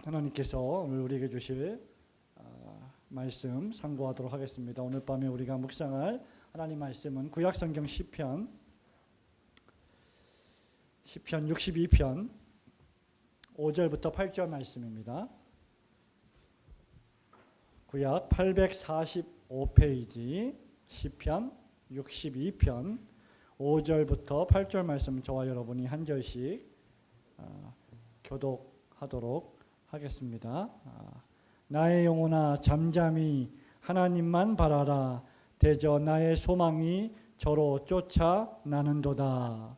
하나님께서 오늘 우리에게 주실 말씀 상고하도록 하겠습니다. 오늘 밤에 우리가 묵상할 하나님 말씀은 구약성경 시편 62편 5절부터 8절 말씀입니다. 구약 845페이지 시편 62편 5절부터 8절 말씀 저와 여러분이 한 절씩 교독하도록 하겠습니다. 나의 영혼아 잠잠히 하나님만 바라라. 대저 나의 소망이 저로 쫓아나는도다.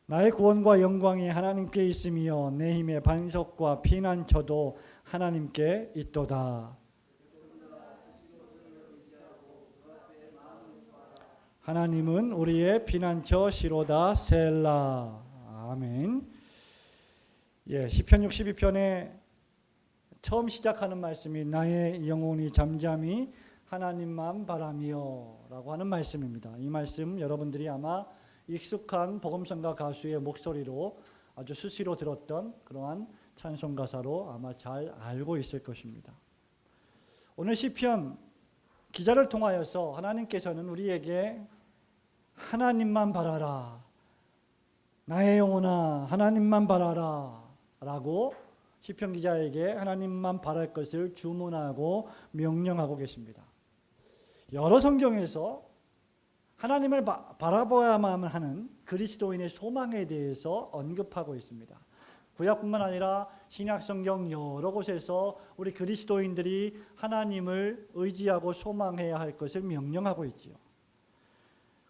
나의 구원과 영광이 하나님께 있으며 내 힘의 반석과 피난처도 하나님께 있도다. 하나님은 우리의 피난처 시로다 셀라. 아멘. 시편 62편에 처음 시작하는 말씀이 나의 영혼이 잠잠히 하나님만 바라며 라고 하는 말씀입니다. 이 말씀 여러분들이 아마 익숙한 복음성가 가수의 목소리로 아주 수시로 들었던 그러한 찬송 가사로 아마 잘 알고 있을 것입니다. 오늘 시편 기자를 통하여서 하나님께서는 우리에게 하나님만 바라라, 나의 영혼아 하나님만 바라라 라고 시편 기자에게 하나님만 바랄 것을 주문하고 명령하고 계십니다. 여러 성경에서 하나님을 바라보아야만 하는 그리스도인의 소망에 대해서 언급하고 있습니다. 구약뿐만 아니라 신약성경 여러 곳에서 우리 그리스도인들이 하나님을 의지하고 소망해야 할 것을 명령하고 있지요.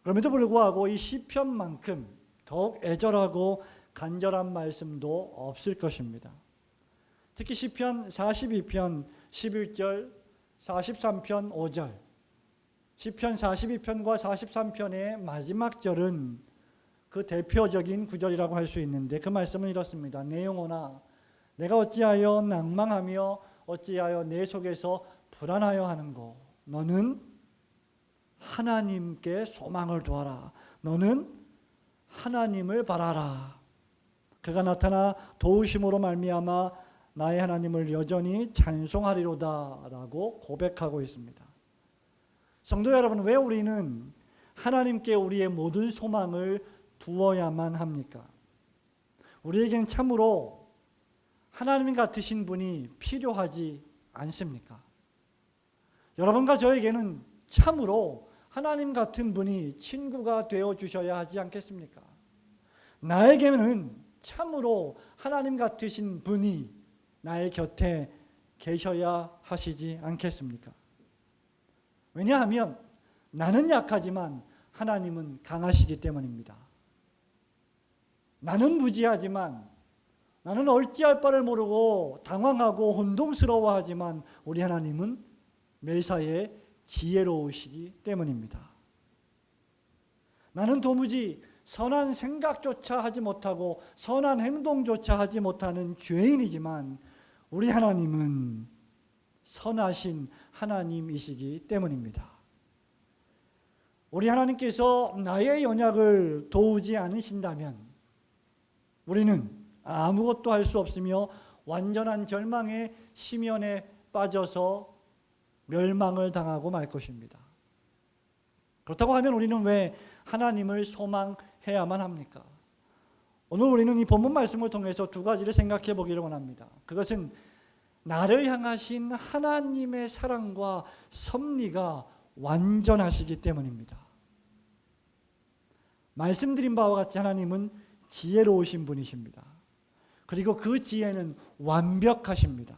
그럼에도 불구하고 이 시편만큼 더욱 애절하고 간절한 말씀도 없을 것입니다. 특히 시편 42편 11절, 43편 5절, 시편 42편과 43편의 마지막 절은 그 대표적인 구절이라고 할 수 있는데 그 말씀은 이렇습니다. 내 영혼아 내가 어찌하여 낭망하며 어찌하여 내 속에서 불안하여 하는고. 너는 하나님께 소망을 두어라. 너는 하나님을 바라라. 그가 나타나 도우심으로 말미암아 나의 하나님을 여전히 찬송하리로다 라고 고백하고 있습니다. 성도 여러분, 왜 우리는 하나님께 우리의 모든 소망을 두어야만 합니까? 우리에게는 참으로 하나님 같으신 분이 필요하지 않습니까? 여러분과 저에게는 참으로 하나님 같은 분이 친구가 되어 주셔야 하지 않겠습니까? 나에게는 참으로 하나님 같으신 분이 나의 곁에 계셔야 하시지 않겠습니까? 왜냐하면 나는 약하지만 하나님은 강하시기 때문입니다. 나는 무지하지만, 나는 어찌할 바를 모르고 당황하고 혼동스러워하지만 우리 하나님은 매사에 지혜로우시기 때문입니다. 나는 도무지 선한 생각조차 하지 못하고 선한 행동조차 하지 못하는 죄인이지만 우리 하나님은 선하신 하나님이시기 때문입니다. 우리 하나님께서 나의 연약을 도우지 않으신다면 우리는 아무것도 할 수 없으며 완전한 절망의 심연에 빠져서 멸망을 당하고 말 것입니다. 그렇다고 하면 우리는 왜 하나님을 소망해야만 합니까? 오늘 우리는 이 본문 말씀을 통해서 두 가지를 생각해 보기를 원합니다. 그것은 나를 향하신 하나님의 사랑과 섭리가 완전하시기 때문입니다. 말씀드린 바와 같이 하나님은 지혜로우신 분이십니다. 그리고 그 지혜는 완벽하십니다.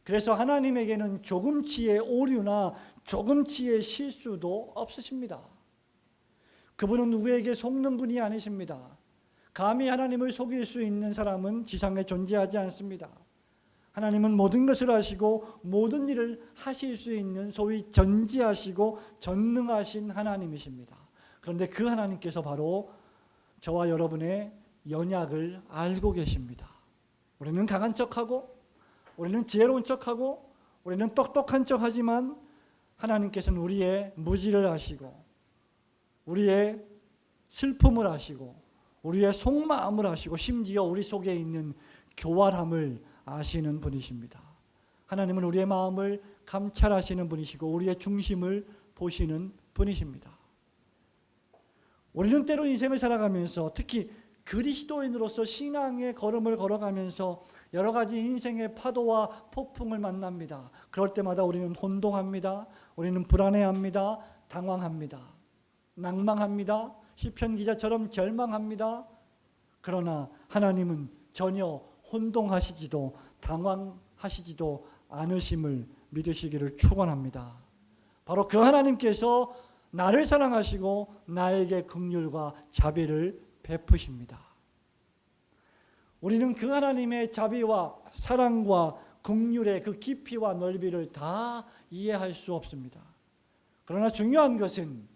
그래서 하나님에게는 조금치의 오류나 조금치의 실수도 없으십니다. 그분은 누구에게 속는 분이 아니십니다. 감히 하나님을 속일 수 있는 사람은 지상에 존재하지 않습니다. 하나님은 모든 것을 아시고 모든 일을 하실 수 있는 소위 전지하시고 전능하신 하나님이십니다. 그런데 그 하나님께서 바로 저와 여러분의 연약을 알고 계십니다. 우리는 강한 척하고 우리는 지혜로운 척하고 우리는 똑똑한 척하지만 하나님께서는 우리의 무지를 아시고 우리의 슬픔을 아시고 우리의 속마음을 아시고 심지어 우리 속에 있는 교활함을 아시는 분이십니다. 하나님은 우리의 마음을 감찰하시는 분이시고 우리의 중심을 보시는 분이십니다. 우리는 때로 인생을 살아가면서 특히 그리스도인으로서 신앙의 걸음을 걸어가면서 여러 가지 인생의 파도와 폭풍을 만납니다. 그럴 때마다 우리는 혼동합니다. 우리는 불안해합니다. 당황합니다. 낭망합니다. 시편 기자처럼 절망합니다. 그러나 하나님은 전혀 혼동하시지도 당황하시지도 않으심을 믿으시기를 축원합니다. 바로 그 하나님께서 나를 사랑하시고 나에게 긍휼과 자비를 베푸십니다. 우리는 그 하나님의 자비와 사랑과 긍휼의 그 깊이와 넓이를 다 이해할 수 없습니다. 그러나 중요한 것은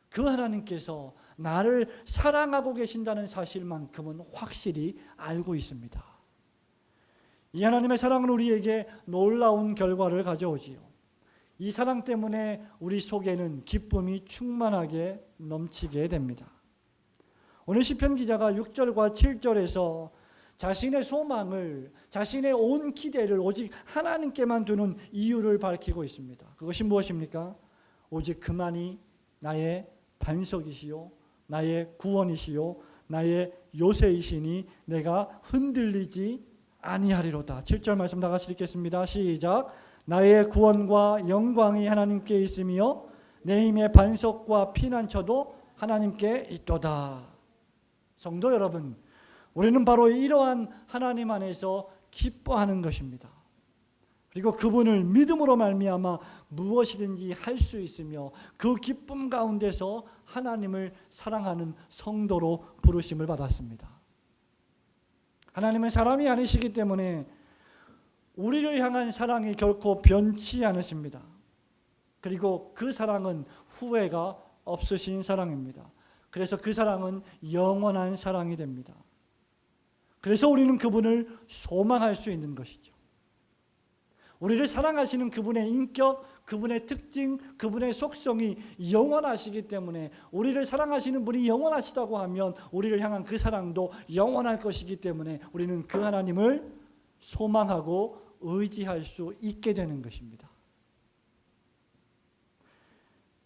그 하나님께서 나를 사랑하고 계신다는 사실만큼은 확실히 알고 있습니다. 이 하나님의 사랑은 우리에게 놀라운 결과를 가져오지요. 이 사랑 때문에 우리 속에는 기쁨이 충만하게 넘치게 됩니다. 오늘 시편 기자가 6절과 7절에서 자신의 소망을, 자신의 온 기대를 오직 하나님께만 두는 이유를 밝히고 있습니다. 그것이 무엇입니까? 오직 그만이 나의 반석이시요 나의 구원이시요 나의 요새이시니 내가 흔들리지 아니하리로다. 7절 말씀 다 같이 읽겠습니다. 시작. 나의 구원과 영광이 하나님께 있으며 내 힘의 반석과 피난처도 하나님께 있도다. 성도 여러분, 우리는 바로 이러한 하나님 안에서 기뻐하는 것입니다. 그리고 그분을 믿음으로 말미암아 무엇이든지 할 수 있으며 그 기쁨 가운데서 하나님을 사랑하는 성도로 부르심을 받았습니다. 하나님은 사람이 아니시기 때문에 우리를 향한 사랑이 결코 변치 않으십니다. 그리고 그 사랑은 후회가 없으신 사랑입니다. 그래서 그 사랑은 영원한 사랑이 됩니다. 그래서 우리는 그분을 소망할 수 있는 것이죠. 우리를 사랑하시는 그분의 인격, 그분의 특징, 그분의 속성이 영원하시기 때문에 우리를 사랑하시는 분이 영원하시다고 하면 우리를 향한 그 사랑도 영원할 것이기 때문에 우리는 그 하나님을 소망하고 의지할 수 있게 되는 것입니다.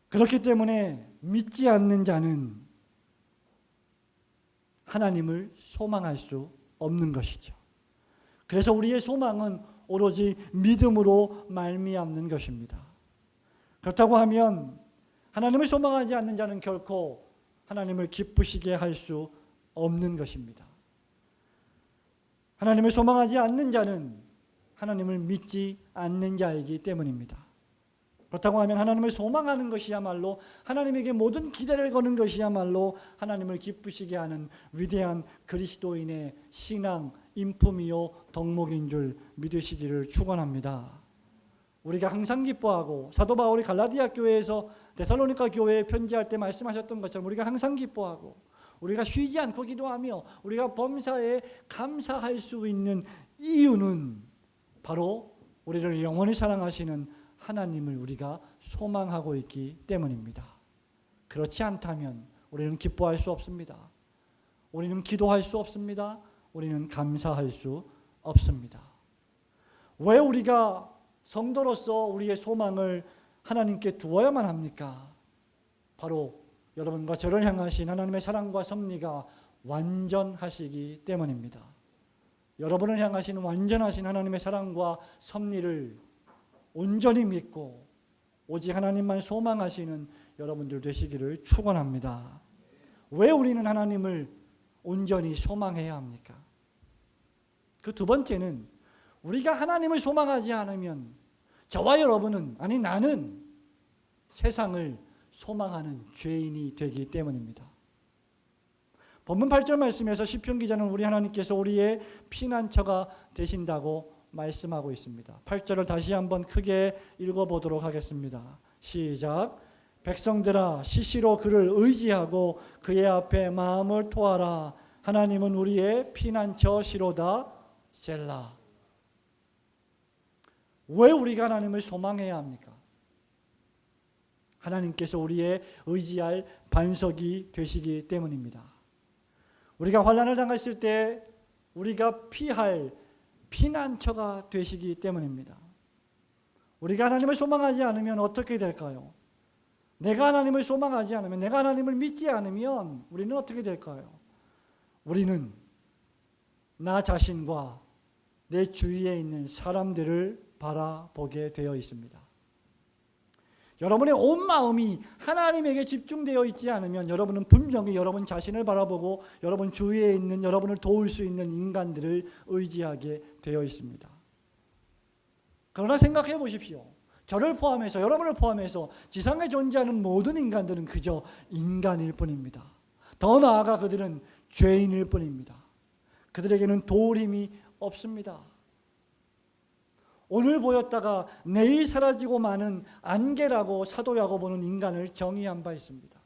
그렇기 때문에 믿지 않는 자는 하나님을 소망할 수 없는 것이죠. 그래서 우리의 소망은 오로지 믿음으로 말미암는 것입니다. 그렇다고 하면 하나님을 소망하지 않는 자는 결코 하나님을 기쁘시게 할 수 없는 것입니다. 하나님을 소망하지 않는 자는 하나님을 믿지 않는 자이기 때문입니다. 그렇다고 하면 하나님을 소망하는 것이야말로 하나님에게 모든 기대를 거는 것이야말로 하나님을 기쁘시게 하는 위대한 그리스도인의 신앙 인품이요 덕목인 줄 믿으시기를 축원합니다. 우리가 항상 기뻐하고 사도 바울이 갈라디아 교회에서 데살로니가 교회에 편지할 때 말씀하셨던 것처럼 우리가 항상 기뻐하고 우리가 쉬지 않고 기도하며 우리가 범사에 감사할 수 있는 이유는 바로 우리를 영원히 사랑하시는 하나님을 우리가 소망하고 있기 때문입니다. 그렇지 않다면 우리는 기뻐할 수 없습니다. 우리는 기도할 수 없습니다. 우리는 감사할 수 없습니다. 왜 우리가 성도로서 우리의 소망을 하나님께 두어야만 합니까? 바로 여러분과 저를 향하신 하나님의 사랑과 섭리가 완전하시기 때문입니다. 여러분을 향하신 완전하신 하나님의 사랑과 섭리를 온전히 믿고 오직 하나님만 소망하시는 여러분들 되시기를 축원합니다. 왜 우리는 하나님을 온전히 소망해야 합니까? 그 두 번째는 우리가 하나님을 소망하지 않으면 저와 여러분은 아니 나는 세상을 소망하는 죄인이 되기 때문입니다. 본문 8절 말씀에서 시편 기자는 우리 하나님께서 우리의 피난처가 되신다고 말씀하고 있습니다. 8절을 다시 한번 크게 읽어보도록 하겠습니다. 시작. 백성들아 시시로 그를 의지하고 그의 앞에 마음을 토하라. 하나님은 우리의 피난처시로다. 셀라. 왜 우리가 하나님을 소망해야 합니까? 하나님께서 우리의 의지할 반석이 되시기 때문입니다. 우리가 환난을 당했을 때 우리가 피할 피난처가 되시기 때문입니다. 우리가 하나님을 소망하지 않으면 어떻게 될까요? 내가 하나님을 소망하지 않으면, 내가 하나님을 믿지 않으면 우리는 어떻게 될까요? 우리는 나 자신과 내 주위에 있는 사람들을 바라보게 되어 있습니다. 여러분의 온 마음이 하나님에게 집중되어 있지 않으면 여러분은 분명히 여러분 자신을 바라보고 여러분 주위에 있는 여러분을 도울 수 있는 인간들을 의지하게 되어 있습니다. 그러나 생각해 보십시오. 저를 포함해서, 여러분을 포함해서 지상에 존재하는 모든 인간들은 그저 인간일 뿐입니다. 더 나아가 그들은 죄인일 뿐입니다. 그들에게는 도울 힘이 없습니다. 오늘 보였다가 내일 사라지고 마는 안개라고 사도 야고보는 인간을 정의한 바 있습니다.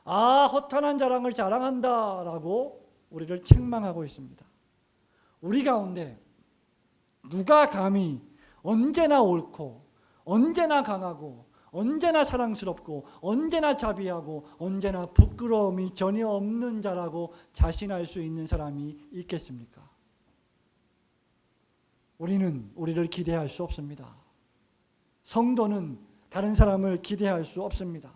아, 허탄한 자랑을 자랑한다라고 우리를 책망하고 있습니다. 우리 가운데 누가 감히 언제나 옳고 언제나 강하고 언제나 사랑스럽고 언제나 자비하고 언제나 부끄러움이 전혀 없는 자라고 자신할 수 있는 사람이 있겠습니까? 우리는 우리를 기대할 수 없습니다. 성도는 다른 사람을 기대할 수 없습니다.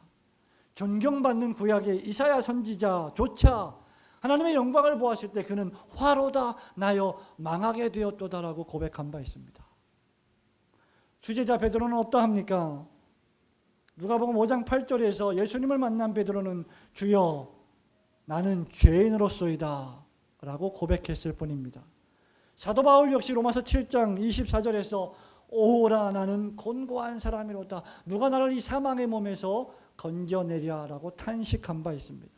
존경받는 구약의 이사야 선지자조차 하나님의 영광을 보았을 때 그는 화로다 나여 망하게 되었도다라고 고백한 바 있습니다. 주제자 베드로는 어떠합니까? 누가복음 5장 8절에서 예수님을 만난 베드로는 주여 나는 죄인으로소이다 라고 고백했을 뿐입니다. 사도 바울 역시 로마서 7장 24절에서 오라 나는 곤고한 사람이로다 누가 나를 이 사망의 몸에서 건져내랴라고 탄식한 바 있습니다.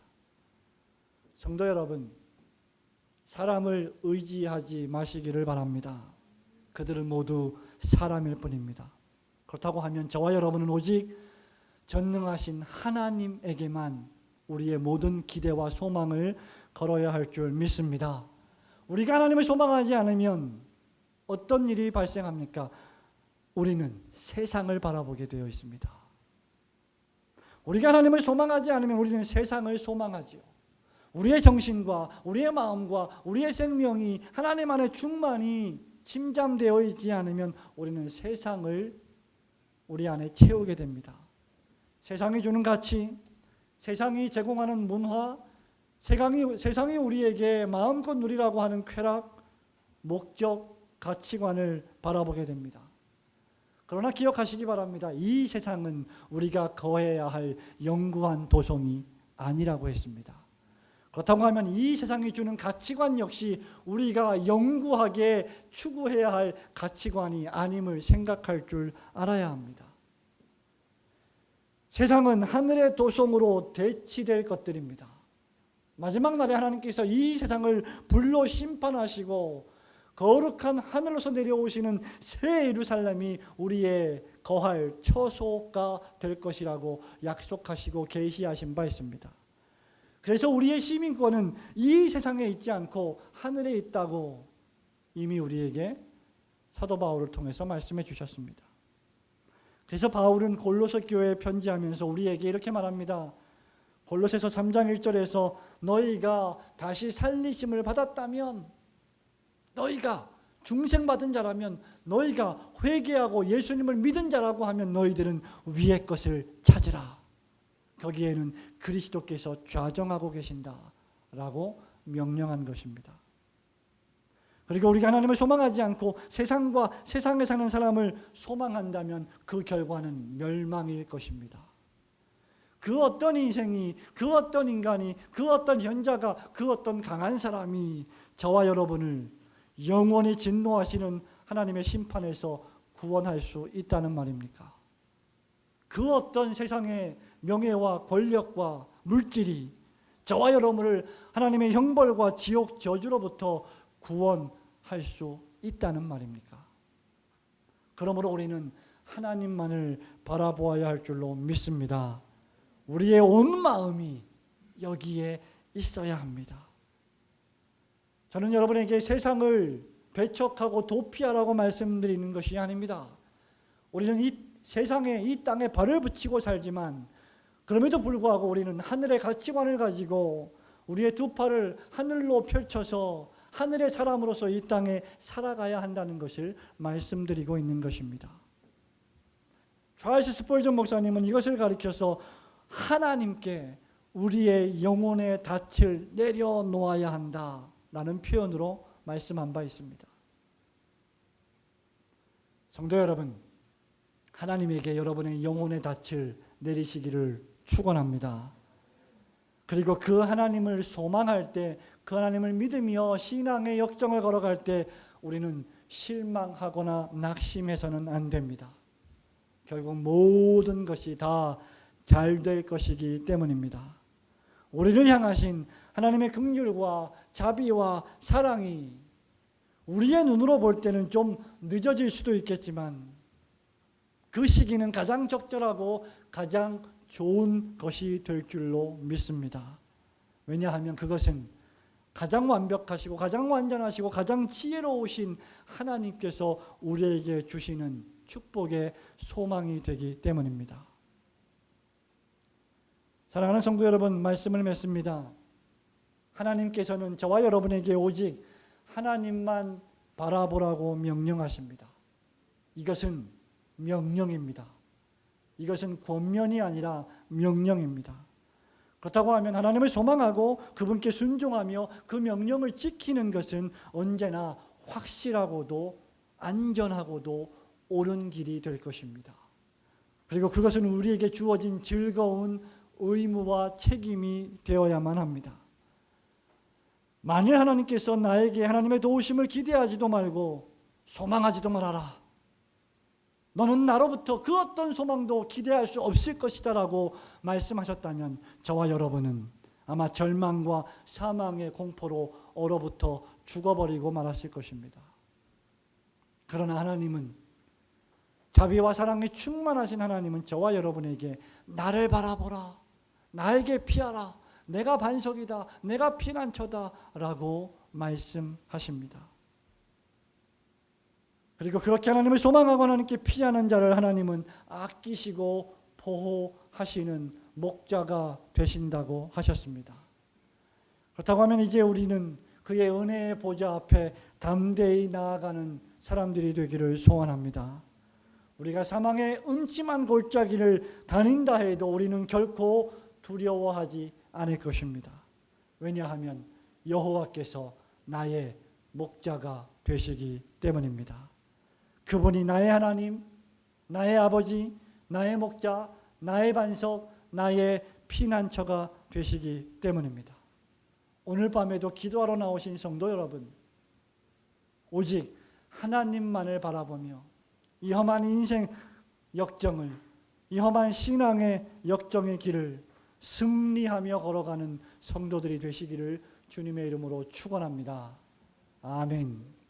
성도 여러분, 사람을 의지하지 마시기를 바랍니다. 그들은 모두 사람일 뿐입니다. 그렇다고 하면 저와 여러분은 오직 전능하신 하나님에게만 우리의 모든 기대와 소망을 걸어야 할 줄 믿습니다. 우리가 하나님을 소망하지 않으면 어떤 일이 발생합니까? 우리는 세상을 바라보게 되어 있습니다. 우리가 하나님을 소망하지 않으면 우리는 세상을 소망하지요. 우리의 정신과 우리의 마음과 우리의 생명이 하나님 안에 충만히 침잠되어 있지 않으면 우리는 세상을 우리 안에 채우게 됩니다. 세상이 주는 가치, 세상이 제공하는 문화, 세상이 우리에게 마음껏 누리라고 하는 쾌락, 목적, 가치관을 바라보게 됩니다. 그러나 기억하시기 바랍니다. 이 세상은 우리가 거해야 할 영구한 도성이 아니라고 했습니다. 그렇다고 하면 이 세상이 주는 가치관 역시 우리가 영구하게 추구해야 할 가치관이 아님을 생각할 줄 알아야 합니다. 세상은 하늘의 도성으로 대치될 것들입니다. 마지막 날에 하나님께서 이 세상을 불로 심판하시고 거룩한 하늘로서 내려오시는 새 예루살렘이 우리의 거할 처소가 될 것이라고 약속하시고 계시하신 바 있습니다. 그래서 우리의 시민권은 이 세상에 있지 않고 하늘에 있다고 이미 우리에게 사도 바울을 통해서 말씀해 주셨습니다. 그래서 바울은 골로새 교회에 편지하면서 우리에게 이렇게 말합니다. 골로새서 3장 1절에서 너희가 다시 살리심을 받았다면, 너희가 중생받은 자라면, 너희가 회개하고 예수님을 믿은 자라고 하면 너희들은 위의 것을 찾으라. 거기에는 그리스도께서 좌정하고 계신다라고 명령한 것입니다. 그리고 우리가 하나님을 소망하지 않고 세상과 세상에 사는 사람을 소망한다면 그 결과는 멸망일 것입니다. 그 어떤 인생이, 그 어떤 인간이, 그 어떤 현자가, 그 어떤 강한 사람이 저와 여러분을 영원히 진노하시는 하나님의 심판에서 구원할 수 있다는 말입니까? 그 어떤 세상의 명예와 권력과 물질이 저와 여러분을 하나님의 형벌과 지옥 저주로부터 구원할 수 있다는 말입니까? 그러므로 우리는 하나님만을 바라보아야 할 줄로 믿습니다. 우리의 온 마음이 여기에 있어야 합니다. 저는 여러분에게 세상을 배척하고 도피하라고 말씀드리는 것이 아닙니다. 우리는 이 세상에 이 땅에 발을 붙이고 살지만 그럼에도 불구하고 우리는 하늘의 가치관을 가지고 우리의 두 팔을 하늘로 펼쳐서 하늘의 사람으로서 이 땅에 살아가야 한다는 것을 말씀드리고 있는 것입니다. 찰스 스펄전 목사님은 이것을 가리켜서 하나님께 우리의 영혼의 닻을 내려놓아야 한다라는 표현으로 말씀한 바 있습니다. 성도 여러분, 하나님에게 여러분의 영혼의 닻을 내리시기를 축원합니다. 그리고 그 하나님을 소망할 때, 그 하나님을 믿으며 신앙의 역정을 걸어갈 때 우리는 실망하거나 낙심해서는 안 됩니다. 결국 모든 것이 다 잘 될 것이기 때문입니다. 우리를 향하신 하나님의 긍휼과 자비와 사랑이 우리의 눈으로 볼 때는 좀 늦어질 수도 있겠지만 그 시기는 가장 적절하고 가장 좋은 것이 될 줄로 믿습니다. 왜냐하면 그것은 가장 완벽하시고 가장 완전하시고 가장 지혜로우신 하나님께서 우리에게 주시는 축복의 소망이 되기 때문입니다. 사랑하는 성도 여러분, 말씀을 맺습니다. 하나님께서는 저와 여러분에게 오직 하나님만 바라보라고 명령하십니다. 이것은 명령입니다. 이것은 권면이 아니라 명령입니다. 그렇다고 하면 하나님을 소망하고 그분께 순종하며 그 명령을 지키는 것은 언제나 확실하고도 안전하고도 옳은 길이 될 것입니다. 그리고 그것은 우리에게 주어진 즐거운 의무와 책임이 되어야만 합니다. 만일 하나님께서 나에게 하나님의 도우심을 기대하지도 말고 소망하지도 말아라, 너는 나로부터 그 어떤 소망도 기대할 수 없을 것이다 라고 말씀하셨다면 저와 여러분은 아마 절망과 사망의 공포로 얼어붙어 죽어버리고 말았을 것입니다. 그러나 하나님은, 자비와 사랑이 충만하신 하나님은 저와 여러분에게 나를 바라보라, 나에게 피하라, 내가 반석이다, 내가 피난처다 라고 말씀하십니다. 그리고 그렇게 하나님을 소망하고 하나님께 피하는 자를 하나님은 아끼시고 보호하시는 목자가 되신다고 하셨습니다. 그렇다고 하면 이제 우리는 그의 은혜의 보좌 앞에 담대히 나아가는 사람들이 되기를 소원합니다. 우리가 사망의 음침한 골짜기를 다닌다 해도 우리는 결코 두려워하지 않을 것입니다. 왜냐하면 여호와께서 나의 목자가 되시기 때문입니다. 그분이 나의 하나님, 나의 아버지, 나의 목자, 나의 반석, 나의 피난처가 되시기 때문입니다. 오늘 밤에도 기도하러 나오신 성도 여러분, 오직 하나님만을 바라보며 이 험한 인생 역정을, 이 험한 신앙의 역정의 길을 승리하며 걸어가는 성도들이 되시기를 주님의 이름으로 축원합니다. 아멘.